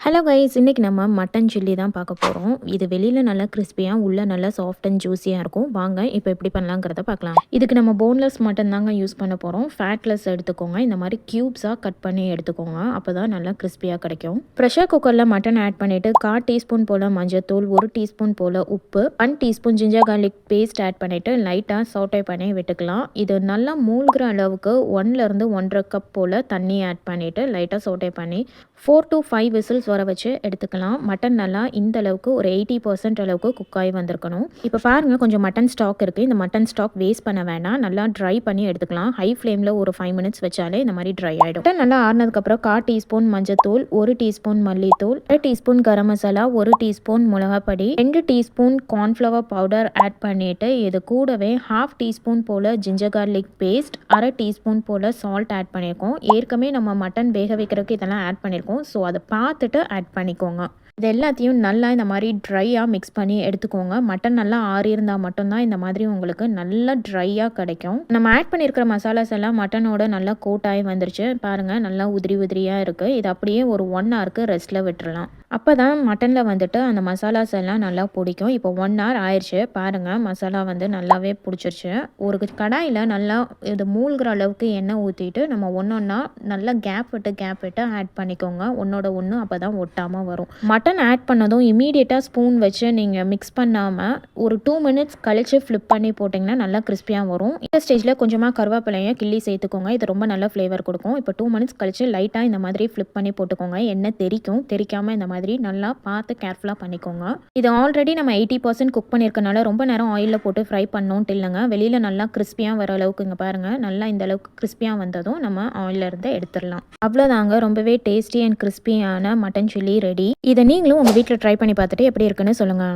Hello guys, இன்றைக்கி நம்ம mutton chilli தான் பார்க்க போகிறோம். இது வெளியில் நல்லா கிறிஸ்பியாக, உள்ளே நல்லா சாஃப்ட் அண்ட் ஜூஸியாக இருக்கும். வாங்க இப்போ எப்படி பண்ணலாங்கிறத பார்க்கலாம். இதுக்கு நம்ம போன்லெஸ் மட்டன் தாங்க யூஸ் பண்ண போகிறோம். ஃபேட்லெஸ் எடுத்துக்கோங்க. இந்த மாதிரி க்யூப்ஸாக கட் பண்ணி எடுத்துக்கோங்க. அப்போ தான் நல்லா கிறிஸ்பியாக கிடைக்கும். ப்ரெஷர் குக்கரில் மட்டன் ஆட் பண்ணிவிட்டு 1/4 டீஸ்பூன் போல் மஞ்சத்தூள், 1 டீஸ்பூன் போல் உப்பு, 1 teaspoon ginger garlic paste add பண்ணிவிட்டு லைட்டாக சோட்டை பண்ணி விட்டுக்கலாம். இது நல்லா மூழ்கிற அளவுக்கு 1லேருந்து 1.5 கப் போல் தண்ணி ஆட் பண்ணிவிட்டு லைட்டாக சோட்டை பண்ணி 4 to 5 விசில்ஸ் வர வச்சு எடுத்துக்கலாம். மட்டன் நல்லா இந்த அளவுக்கு ஒரு 80% அளவுக்கு குக் ஆகி வந்திருக்கணும். இப்போ பாருங்கள், கொஞ்சம் மட்டன் ஸ்டாக் இருக்குது. இந்த மட்டன் ஸ்டாக் வேஸ்ட் பண்ண வேண்டாம். நல்லா ட்ரை பண்ணி எடுத்துக்கலாம். ஹை ஃப்ளேமில் ஒரு 5 மினிட்ஸ் வச்சாலே இந்த மாதிரி ட்ரை ஆகிடும். மட்டன் நல்லா ஆறினதுக்கப்புறம் 1/4 டீஸ்பூன் மஞ்சத்தூள், 1 டீஸ்பூன் மல்லித்தூள், 1 டீஸ்பூன் கரம் மசாலா, 1 டீஸ்பூன் மிளகாப்பொடி, 2 டீஸ்பூன் கார்ன்ஃப்ளவர் பவுடர் ஆட் பண்ணிவிட்டு இது கூடவே 1/2 டீஸ்பூன் போல் ஜிஞ்சர் கார்லிக் பேஸ்ட், 1/2 டீஸ்பூன் போல் சால்ட் ஆட் பண்ணியிருக்கோம். ஏற்கனவே நம்ம மட்டன் வேக வைக்கிறதுக்கு இதெல்லாம் ஆட் பண்ணியிருக்கோம். ஸோ அதை பார்த்துட்டு ஆட் பண்ணிக்கோங்க. இது எல்லாத்தையும் நல்லா இந்த மாதிரி ட்ரையாக மிக்ஸ் பண்ணி எடுத்துக்கோங்க. மட்டன் நல்லா ஆறி இருந்தால் மட்டும்தான் இந்த மாதிரி உங்களுக்கு நல்லா ட்ரையாக கிடைக்கும். நம்ம ஆட் பண்ணியிருக்கிற மசாலாஸ் எல்லாம் மட்டனோட நல்லா கோட்டாகி வந்துருச்சு. பாருங்கள், நல்லா உதிரி உதிரியாக இருக்குது. இது அப்படியே ஒரு 1 ஹவருக்கு ரெஸ்ட்டில் விட்டுறலாம். அப்போ தான் மட்டனில் வந்துட்டு அந்த மசாலாஸ் எல்லாம் நல்லா பிடிக்கும். இப்போ 1 ஹவர் ஆயிடுச்சு. பாருங்கள், மசாலா வந்து நல்லாவே பிடிச்சிருச்சு. ஒரு கடாயில் நல்லா இது மூழ்கிற அளவுக்கு எண்ணெய் ஊற்றிட்டு நம்ம ஒன்றா நல்லா கேப் விட்டு ஆட் பண்ணிக்கோங்க. ஒன்றோட ஒன்று, அப்போ தான் ஒட்டாமல் வரும். மட்டன் ஆட் பண்ணதும் இமீடியட்டாக ஸ்பூன் வச்சு நீங்கள் மிக்ஸ் பண்ணாமல் ஒரு 2 மினிட்ஸ் கழித்து ஃப்ளிப் பண்ணி போட்டிங்கன்னா நல்லா கிறிஸ்பியாக வரும். இந்த ஸ்டேஜில் கொஞ்சமாக கருவேப்பிலையை கிள்ளி சேர்த்துக்கோங்க. இது ரொம்ப நல்ல ஃப்ளேவர் கொடுக்கும். இப்போ 2 மினிட்ஸ் கழித்து லைட்டாக இந்த மாதிரி ஃப்ளிப் பண்ணி போட்டுக்கோங்க. எண்ணெய் தெரிக்காமல் இந்த மாதிரி நல்லா பார்த்து கேர்ஃபுல்லாக பண்ணிக்கோங்க. இது ஆல்ரெடி நம்ம 80% குக் பண்ணியிருக்கனால ரொம்ப நேரம் ஆயிலில் போட்டு ஃப்ரை பண்ணோன்ட்டு இல்லைங்க. வெளியில் நல்லா கிறிஸ்பியாக வர அளவுக்கு இங்கே பாருங்கள், நல்லா இந்த அளவுக்கு கிறிஸ்பியாக வந்ததும் நம்ம ஆயிலில் இருந்து எடுத்துடலாம். அவ்வளோதாங்க, ரொம்பவே டேஸ்டி அண்ட் கிறிஸ்பியான மட்டன் சில்லி ரெடி. இதை நீங்களும் உங்கள் வீட்டில் ட்ரை பண்ணி பார்த்துட்டு எப்படி இருக்குன்னு சொல்லுங்கள்.